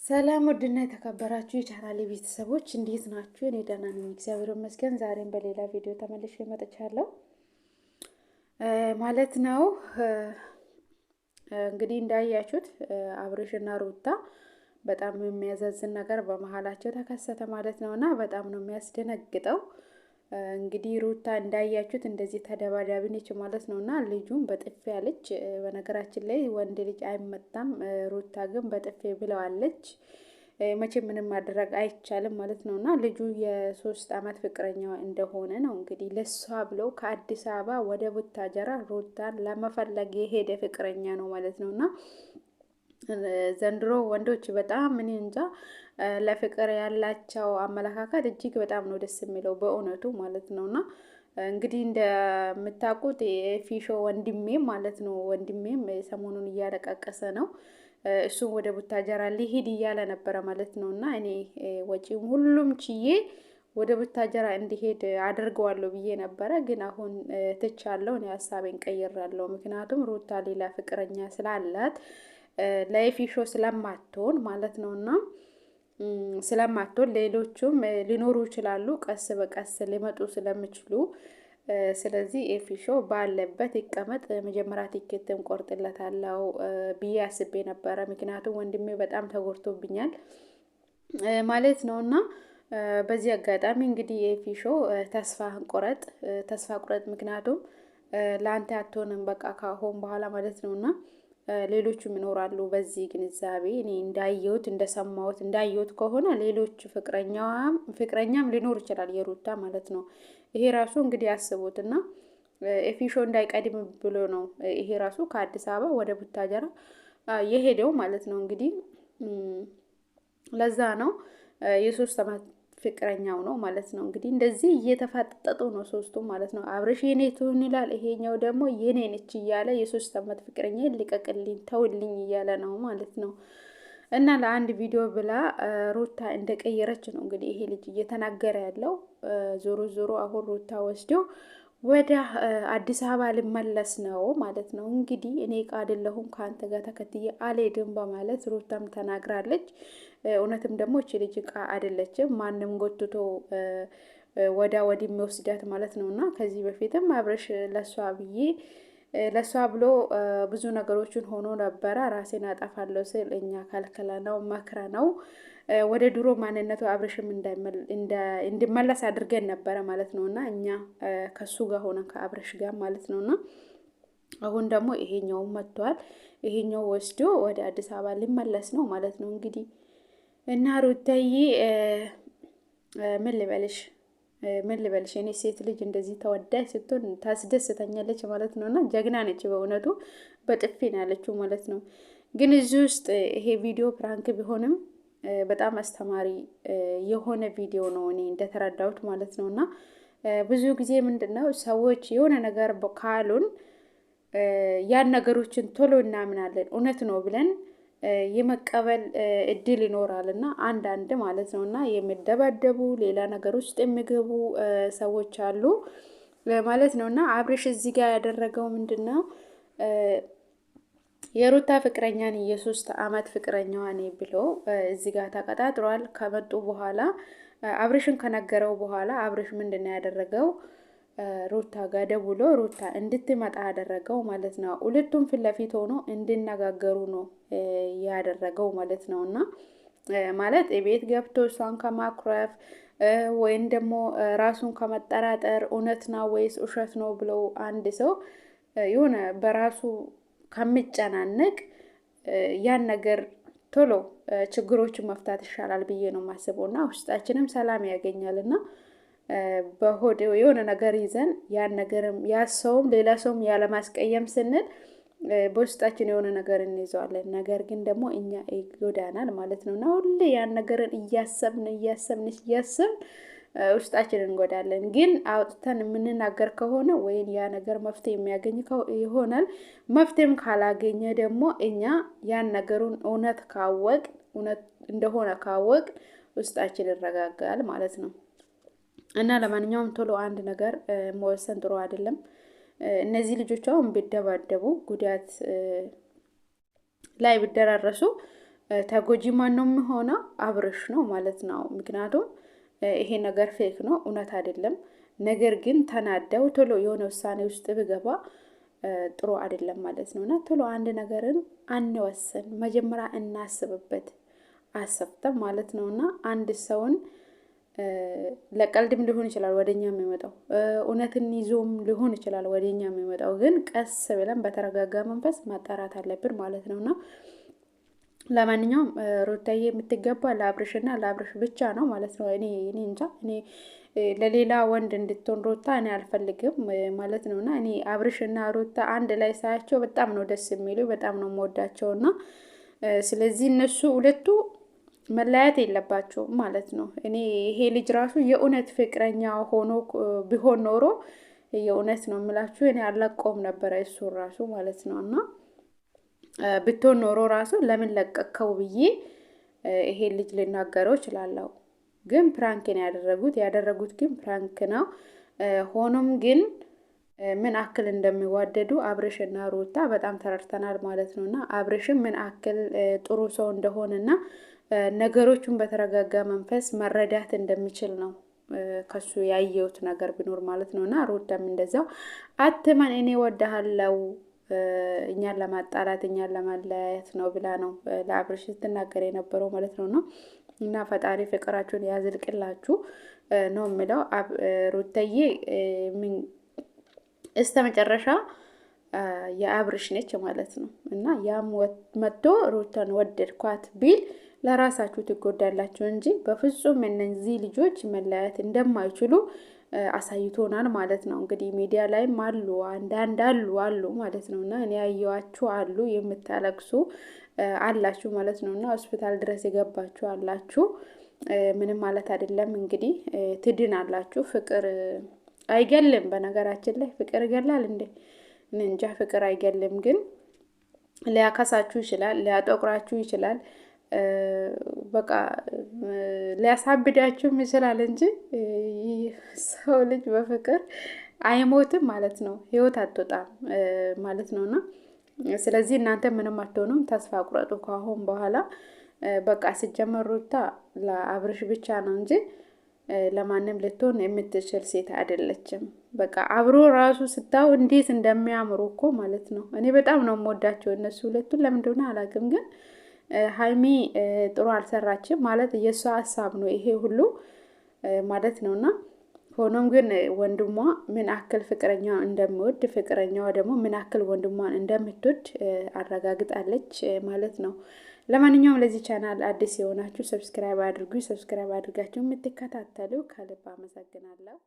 ሰላም ውድና የተከበራችሁ የቻናሌ ቤተሰቦች እንዴት ናችሁ? እኔ ደህና ነኝ፣ እግዚአብሔር ይመስገን። ዛሬም በሌላ ቪዲዮ ተመልሼ መጥቻለሁ ማለት ነው። እንግዲህ እንዳያችሁት አብርሽና ሩታ በጣም የሚያሳዝን ነገር በመሀላቸው ተከሰተ ማለት ነው እና በጣም ነው የሚያስደነግጠው። እንግዲህ ሩታ እንዳያችሁት እንደዚህ ተደባዳቢ ነች ማለት ነው እና ልጁም በጥፊ ያለች። በነገራችን ላይ ወንድ ልጅ አይመታም፣ ሩታ ግን በጥፊ ብለዋለች። መቼ ምንም ማድረግ አይቻልም ማለት ነው እና ልጁ የ3 አመት ፍቅረኛ እንደሆነ ነው እንግዲህ ለሷ ብለው ከአዲስ አበባ ወደ ቡታጀራ ሩታን ለመፈለግ የሄደ ፍቅረኛ ነው ማለት ነው እና ዘንድሮ ወንዶች በጣም ምን እንጃ ለፍቅር ያላቸው አመለካከት እጅግ በጣም ነው ደስ የሚለው በእውነቱ ማለት ነው እና እንግዲህ እንደምታውቁት የፊሾ ወንድሜም ማለት ነው ወንድሜም ሰሞኑን እያለቀቀሰ ነው። እሱም ወደ ቡታጀራ ሊሄድ እያለ ነበረ ማለት ነው እና እኔ ወጪም ሁሉም ችዬ ወደ ቡታጀራ እንዲሄድ አድርገዋለሁ ብዬ ነበረ። ግን አሁን ትቻለሁ፣ እኔ ሀሳቤን ቀይሬያለሁ። ምክንያቱም ሩታ ሌላ ፍቅረኛ ስላላት ለፊሾ ስለማትሆን ማለት ነው እና ስለማትሆን ሌሎቹም ሊኖሩ ይችላሉ፣ ቀስ በቀስ ሊመጡ ስለሚችሉ ስለዚህ ኤፊሾ ባለበት ይቀመጥ። መጀመሪያ ቲኬትም ቆርጥለታለሁ ብዬ አስቤ ነበረ። ምክንያቱም ወንድሜ በጣም ተጎድቶብኛል ማለት ነው እና በዚህ አጋጣሚ እንግዲህ ኤፊሾ ተስፋ ቁረጥ። ምክንያቱም ለአንተ አትሆንም በቃ ካሁን በኋላ ማለት ነው እና ሌሎቹም ይኖራሉ። በዚህ ግንዛቤ እኔ እንደሰማሁት እንዳየሁት ከሆነ ሌሎች ፍቅረኛም ሊኖር ይችላል የሩታ ማለት ነው። ይሄ ራሱ እንግዲህ ያስቡትና ኤፊሾ እንዳይቀድም ብሎ ነው ይሄ ራሱ ከአዲስ አበባ ወደ ቡታጀራ የሄደው ማለት ነው። እንግዲህ ለዛ ነው የ3 አመት ፍቅረኛው ነው ማለት ነው። እንግዲህ እንደዚህ እየተፋጠጡ ነው ሶስቱም ማለት ነው። አብርሽ የኔ ትሁን ይላል፣ ይሄኛው ደግሞ የኔ ነች እያለ የ3 አመት ፍቅረኛ ልቀቅልኝ፣ ተውልኝ እያለ ነው ማለት ነው። እና ለአንድ ቪዲዮ ብላ ሩታ እንደቀየረች ነው እንግዲህ ይሄ ልጅ እየተናገረ ያለው። ዞሮ ዞሮ አሁን ሩታ ወስደው ወደ አዲስ አበባ ልመለስ ነው ማለት ነው። እንግዲህ እኔ ዕቃ አይደለሁም ከአንተ ጋር ተከትዬ አልሄድም በማለት ሩታም ተናግራለች። እውነትም ደግሞ እቺ ልጅ ዕቃ አይደለችም፣ ማንም ጎትቶ ወዲህ የሚወስዳት ማለት ነው እና ከዚህ በፊትም አብረሽ ለሷ ብሎ ብዙ ነገሮችን ሆኖ ነበረ። ራሴን አጠፋለሁ ስል እኛ ከልክለ ነው መክረ ነው ወደ ድሮ ማንነቱ አብርሽም እንዲመለስ አድርገን ነበረ ማለት ነው እና እኛ ከሱ ጋር ሆነን ከአብርሽ ጋር ማለት ነው እና አሁን ደግሞ ይሄኛው መጥቷል። ይሄኛው ወስዶ ወደ አዲስ አበባ ሊመለስ ነው ማለት ነው እንግዲህ እና ሩታዬ ምን ልበልሽ እኔ ሴት ልጅ እንደዚህ ተወዳጅ ስትሆን ታስደስተኛለች ማለት ነው እና ጀግና ነች በእውነቱ። በጥፊ ነው ያለችው ማለት ነው። ግን እዚህ ውስጥ ይሄ ቪዲዮ ፕራንክ ቢሆንም በጣም አስተማሪ የሆነ ቪዲዮ ነው እኔ እንደተረዳሁት ማለት ነው እና ብዙ ጊዜ ምንድነው ሰዎች የሆነ ነገር ካሉን ያን ነገሮችን ቶሎ እናምናለን፣ እውነት ነው ብለን የመቀበል እድል ይኖራል እና አንዳንድ ማለት ነው እና የሚደባደቡ ሌላ ነገር ውስጥ የሚገቡ ሰዎች አሉ ማለት ነው እና አብርሽ እዚህ ጋር ያደረገው ምንድነው የሩታ ፍቅረኛን የ3 አመት ፍቅረኛዋ ነኝ ብሎ እዚህ ጋር ተቀጣጥሯል። ከመጡ በኋላ አብርሽን ከነገረው በኋላ አብርሽ ምንድነው ያደረገው ሩታ ጋር ደውሎ ሩታ እንድትመጣ ያደረገው ማለት ነው። ሁለቱም ፊት ለፊት ሆኖ እንዲነጋገሩ ነው ያደረገው ማለት ነው እና ማለት ቤት ገብቶ እሷን ከማኩረፍ ወይም ደግሞ ራሱን ከመጠራጠር እውነት ነው ወይስ ውሸት ነው ብለው አንድ ሰው የሆነ በራሱ ከሚጨናነቅ ያን ነገር ቶሎ ችግሮችን መፍታት ይሻላል ብዬ ነው የማስበው እና ውስጣችንም ሰላም ያገኛል እና በሆዴ የሆነ ነገር ይዘን ያን ነገርም ያሰውም ሌላ ሰውም ያለማስቀየም ስንል በውስጣችን የሆነ ነገር እንይዘዋለን። ነገር ግን ደግሞ እኛ ይጎዳናል ማለት ነው እና ሁሌ ያን ነገርን እያሰብን ውስጣችንን እንጎዳለን። ግን አውጥተን የምንናገር ከሆነ ወይም ያ ነገር መፍትሄ የሚያገኝ ይሆናል። መፍትሄም ካላገኘ ደግሞ እኛ ያን ነገሩን እውነት እንደሆነ ካወቅ ውስጣችን ይረጋጋል ማለት ነው እና ለማንኛውም ቶሎ አንድ ነገር መወሰን ጥሩ አይደለም። እነዚህ ልጆች አሁን ቢደባደቡ ጉዳት ላይ ቢደራረሱ ተጎጂ ማን ነው የሚሆነው? አብርሽ ነው ማለት ነው። ምክንያቱም ይሄ ነገር ፌክ ነው፣ እውነት አይደለም። ነገር ግን ተናደው ቶሎ የሆነ ውሳኔ ውስጥ ብገባ ጥሩ አይደለም ማለት ነው። እና ቶሎ አንድ ነገርን አንወስን፣ መጀመሪያ እናስብበት፣ አሰብተን ማለት ነው። እና አንድ ሰውን ለቀልድም ሊሆን ይችላል ወደኛ የሚመጣው፣ እውነትን ይዞም ሊሆን ይችላል ወደኛ የሚመጣው። ግን ቀስ ብለን በተረጋጋ መንፈስ ማጣራት አለብን ማለት ነውና ለማንኛውም ሩታዬ የምትገባ ለአብርሽና ለአብርሽ ብቻ ነው ማለት ነው። እኔ እንጃ እኔ ለሌላ ወንድ እንድትሆን ሩታ እኔ አልፈልግም ማለት ነውና እኔ አብርሽና ሩታ አንድ ላይ ሳያቸው በጣም ነው ደስ የሚሉ፣ በጣም ነው የምወዳቸውና ስለዚህ እነሱ ሁለቱ መለያየት የለባቸውም ማለት ነው። እኔ ይሄ ልጅ ራሱ የእውነት ፍቅረኛ ሆኖ ቢሆን ኖሮ የእውነት ነው የምላችሁ እኔ አላቆም ነበረ እሱ ራሱ ማለት ነውና ብትሆን ኖሮ ራሱ ለምን ለቀቀው ብዬ ይሄ ልጅ ልናገረው እችላለሁ። ግን ፕራንክ ነው ያደረጉት ግን ፕራንክ ነው። ሆኖም ግን ምን አክል እንደሚዋደዱ አብርሽና ሩታ በጣም ተረድተናል ማለት ነውና አብርሽም ምን አክል ጥሩ ሰው እንደሆነና ነገሮቹን በተረጋጋ መንፈስ መረዳት እንደሚችል ነው ከሱ ያየሁት ነገር ቢኖር ማለት ነውና ሩታም እንደዛው አትመን እኔ ወደሃለው እኛን ለማጣላት እኛን ለማለያየት ነው ብላ ነው ለአብርሽ ስትናገር የነበረው ማለት ነውና እና ፈጣሪ ፍቅራችሁን ያዝልቅላችሁ ነው የምለው። ሩታዬ ምን መጨረሻ የአብርሽ ነች ማለት ነው። እና ያም መጥቶ ሩታን ወደድኳት ቢል ለራሳችሁ ትጎዳላችሁ እንጂ በፍጹም እነዚህ ልጆች መለያየት እንደማይችሉ አሳይቶናል ማለት ነው። እንግዲህ ሚዲያ ላይም አሉ አንዳንድ አሉ ማለት ነው። እና እኔ ያየኋችሁ አሉ የምታለቅሱ አላችሁ ማለት ነው። እና ሆስፒታል ድረስ የገባችሁ አላችሁ። ምንም ማለት አይደለም እንግዲህ ትድን አላችሁ። ፍቅር አይገልም። በነገራችን ላይ ፍቅር ይገላል እንዴ? እንጃ። ፍቅር አይገልም፣ ግን ሊያከሳችሁ ይችላል፣ ሊያጠቁራችሁ ይችላል፣ በቃ ሊያሳብዳችሁም ይችላል እንጂ ሰው ልጅ በፍቅር አይሞትም ማለት ነው። ህይወት አትወጣም ማለት ነውና ስለዚህ እናንተ ምንም አትሆኑም። ተስፋ ቁረጡ ከአሁን በኋላ በቃ ሲጀመር ሩታ ለአብርሽ ብቻ ነው እንጂ ለማንም ልትሆን የምትችል ሴት አይደለችም። በቃ አብሮ ራሱ ስታው እንዴት እንደሚያምሩ እኮ ማለት ነው። እኔ በጣም ነው የምወዳቸው እነሱ ሁለቱን፣ ለምን እንደሆነ አላውቅም። ግን ሀይሚ ጥሩ አልሰራችም ማለት የእሷ ሀሳብ ነው ይሄ ሁሉ ማለት ነውና ሆኖም ግን ወንድሟ ምን አክል ፍቅረኛ እንደሚወድ ፍቅረኛዋ ደግሞ ምን አክል ወንድሟን እንደምትወድ አረጋግጣለች ማለት ነው። ለማንኛውም ለዚህ ቻናል አዲስ የሆናችሁ ሰብስክራይብ አድርጉ። ሰብስክራይብ አድርጋችሁ የምትከታተሉ ከልብ አመሰግናለሁ።